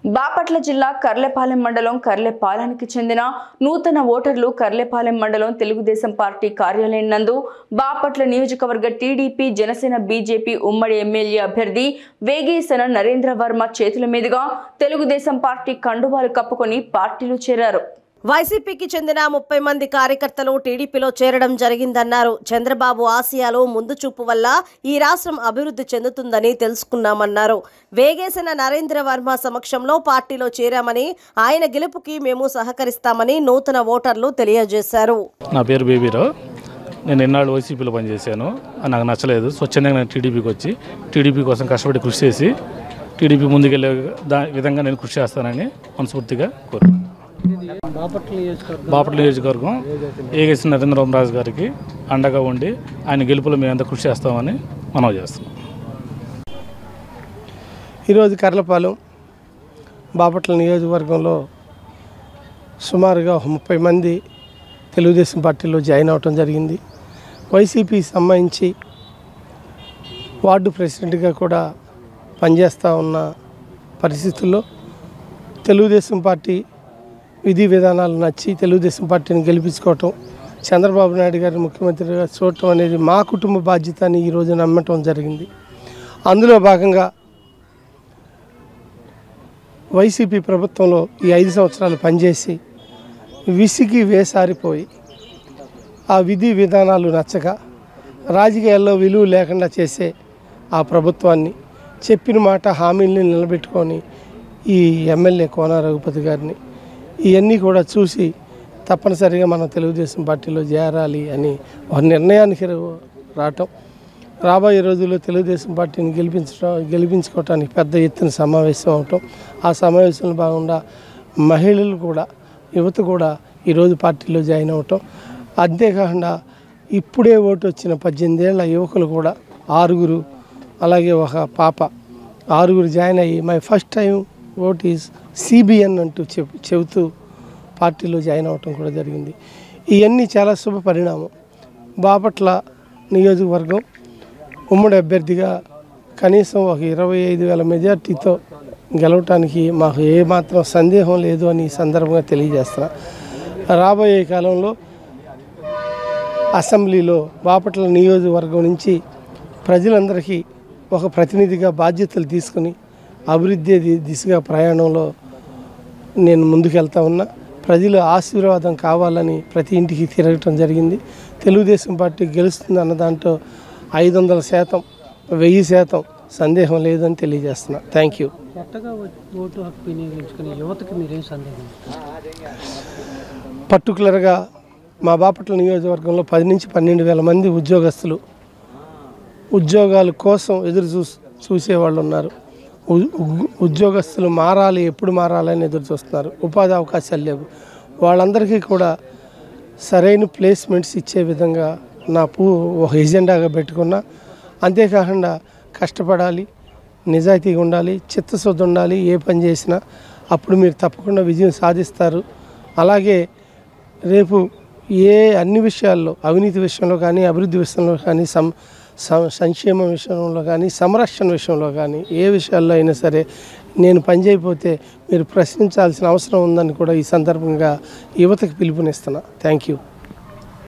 బాపట్ల జిల్లా కర్లెపాలెం మండలం కర్లెపాలెంకి చెందిన నూతన ఓటర్లు కర్లెపాలెం మండలం తెలుగుదేశం పార్టీ కార్యాలయం నందు బాపట్ల నియోజకవర్గ టీడీపీ జనసేన బీజేపీ ఉమ్మడి ఎమ్మెల్యే అభ్యర్థి వేగేసన నరేంద్ర వర్మ చేతుల మీదుగా తెలుగుదేశం పార్టీ కండువాలు కప్పుకొని పార్టీలో చేరారు. వైసీపీకి చెందిన 30 మంది కార్యకర్తలు టీడీపీలో చేరడం జరిగిందన్నారు. చంద్రబాబు ఆశయాలు ముందు చూపు వల్ల ఈ రాష్ట్రం అభివృద్ధి చెందుతుందని తెలుసుకున్నామన్నారు. వేగేసన నరేంద్ర వర్మ సమక్షంలో పార్టీలో చేరామని, ఆయన గెలుపుకి మేము సహకరిస్తామని నూతన ఓటర్లు తెలియజేశారు. నా పేరు బేబీరావు. నేను ఎన్నాళ్ళు వైసీపీలో పనిచేశాను, నాకు నచ్చలేదు. స్వచ్ఛందంగా నేను టీడీపీకి వచ్చి టీడీపీ కోసం కష్టపడి కృషి చేసి టీడీపీ ముందుకెళ్లే విధంగా నేను కృషి చేస్తానని మనస్ఫూర్తిగా కోరుతున్నాను. బాపట్ల నియోజకవర్గం వేగేసన నరేంద్ర రామరాజు గారికి అండగా ఉండి ఆయన గెలుపులో మేమంతా కృషి చేస్తామని మనవి చేస్తున్నాం. ఈరోజు కర్లపాలెం బాపట్ల నియోజకవర్గంలో సుమారుగా 30 మంది తెలుగుదేశం పార్టీలో జాయిన్ అవటం జరిగింది. వైసీపీ సంబంధించి వార్డు ప్రెసిడెంట్గా కూడా పనిచేస్తూ ఉన్న పరిస్థితుల్లో తెలుగుదేశం పార్టీ విధి విధానాలు నచ్చి తెలుగుదేశం పార్టీని గెలిపించుకోవటం, చంద్రబాబు నాయుడు గారిని ముఖ్యమంత్రిగా చూడటం అనేది మా కుటుంబ బాధ్యత అని ఈరోజు నమ్మటం జరిగింది. అందులో భాగంగా వైసీపీ ప్రభుత్వంలో ఈ 5 సంవత్సరాలు పనిచేసి విసిగి వేసారిపోయి ఆ విధి విధానాలు నచ్చక రాజకీయాల్లో విలువ లేకుండా చేసే ఆ ప్రభుత్వాన్ని చెప్పిన మాట హామీల్ని నిలబెట్టుకొని ఈ ఎమ్మెల్యే కోన రఘుపతి గారిని ఇవన్నీ కూడా చూసి తప్పనిసరిగా మనం తెలుగుదేశం పార్టీలో చేరాలి అని ఒక నిర్ణయానికి రావటం, రాబోయే రోజుల్లో తెలుగుదేశం పార్టీని గెలిపించుకోవటానికి పెద్ద ఎత్తున సమావేశం అవటం, ఆ సమావేశంలో భాగంగా మహిళలు కూడా యువత కూడా ఈరోజు పార్టీలో జాయిన్ అవ్వటం, అంతేకాకుండా ఇప్పుడే ఓటు వచ్చిన 18 ఏళ్ల యువకులు కూడా 6, అలాగే ఒక పాప 6 జాయిన్ అయ్యి my first time vote is CBN అంటూ చెబుతూ పార్టీలో జాయిన్ అవ్వటం కూడా జరిగింది. ఇవన్నీ చాలా శుభ పరిణామం. బాపట్ల నియోజకవర్గం ఉమ్మడి అభ్యర్థిగా కనీసం ఒక 25,000 మెజార్టీతో గెలవటానికి మాకు ఏమాత్రం సందేహం లేదు అని ఈ సందర్భంగా తెలియజేస్తున్నా. రాబోయే కాలంలో అసెంబ్లీలో బాపట్ల నియోజకవర్గం నుంచి ప్రజలందరికీ ఒక ప్రతినిధిగా బాధ్యతలు తీసుకుని అభివృద్ధి దిశగా ప్రయాణంలో నేను ముందుకెళ్తా ఉన్నా. ప్రజల ఆశీర్వాదం కావాలని ప్రతి ఇంటికి తిరగటం జరిగింది. తెలుగుదేశం పార్టీ గెలుస్తుంది అన్న దాంట్లో 500%, 1000% సందేహం లేదని తెలియజేస్తున్నా. Thank you. పర్టికులర్గా మా బాపట్ల నియోజకవర్గంలో 10 నుంచి 12 వేల మంది ఉద్యోగస్తులు ఉద్యోగాల కోసం ఎదురు చూసేవాళ్ళు ఉన్నారు. ఉద్యోగస్తులు మారాలి, ఎప్పుడు మారాలని ఎదురు చూస్తున్నారు. ఉపాధి అవకాశాలు లేవు. వాళ్ళందరికీ కూడా సరైన ప్లేస్మెంట్స్ ఇచ్చే విధంగా నా ఒక ఎజెండాగా పెట్టుకున్నా. అంతేకాకుండా కష్టపడాలి, నిజాయితీగా ఉండాలి, చిత్తశుద్ధి ఉండాలి. ఏ పని చేసినా అప్పుడు మీరు తప్పకుండా విజయం సాధిస్తారు. అలాగే రేపు అన్ని విషయాల్లో, అవినీతి విషయంలో కానీ, అభివృద్ధి విషయంలో కానీ, సంక్షేమ విషయంలో కానీ, సంరక్షణ విషయంలో కానీ, ఏ విషయాల్లో అయినా సరే నేను పనిచేయకపోతే మీరు ప్రశ్నించాల్సిన అవసరం ఉందని కూడా ఈ సందర్భంగా యువతకు పిలుపునిస్తున్నా. Thank you.